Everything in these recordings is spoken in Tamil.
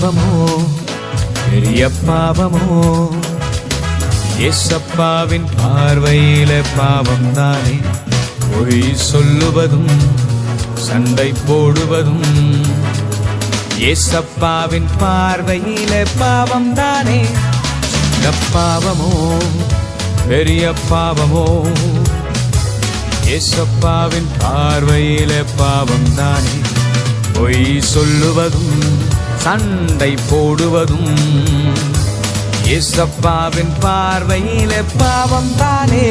பாவமோ பெரிய பாவமோ? ஏசப்பாவின் பார்வையில பாவம் தானே பொய் சொல்லுவதும் சண்டை போடுவதும். ஏசப்பாவின் பார்வையில பாவம் தானே. இந்த பாவமோ பெரிய பாவமோ? ஏசப்பாவின் பார்வையில பாவம் தானே பொய் சொல்லுவதும் சண்டை போடுவதும். ஏசப்பாவின் பார்வையில பாவம் தானே.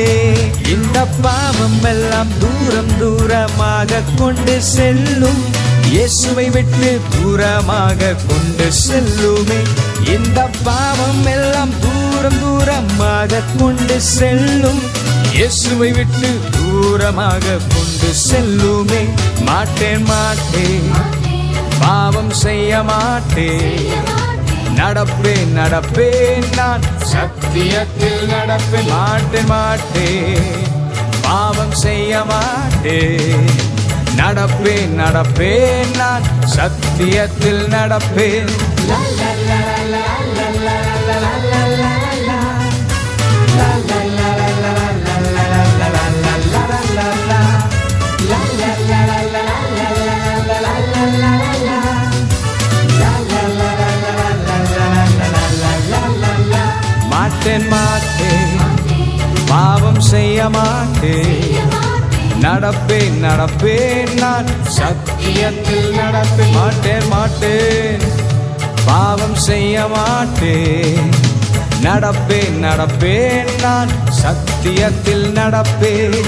இந்த பாவம் எல்லாம் தூரம் தூரமாக கொண்டு செல்லும். இயேசுவை விட்டு தூரமாக கொண்டு செல்லுமே. இந்த பாவம் எல்லாம் தூரம் தூரமாக கொண்டு செல்லும். இயேசுவை விட்டு தூரமாக கொண்டு செல்லுமே. மாட்டேன் மாட்டேன் பாவம் செய்ய மாட்டேன். நடப்பேன் நடப்பேன் நான் சத்தியத்தில் நடப்பேன். மாட்டேன் மாட்டேன் பாவம் செய்ய மாட்டேன். நடப்பேன் நடப்பேன் நான் சத்தியத்தில் நடப்பேன். மாட்டேன் மாட்டேன் பாவம் செய்ய மாட்டேன். நடப்பேன் நடப்பேன் நான் சத்தியத்தில் நடப்பேன். மாட்டேன் மாட்டேன் பாவம் செய்ய மாட்டேன். நடப்பேன் நடப்பேன் நான் சத்தியத்தில் நடப்பேன்.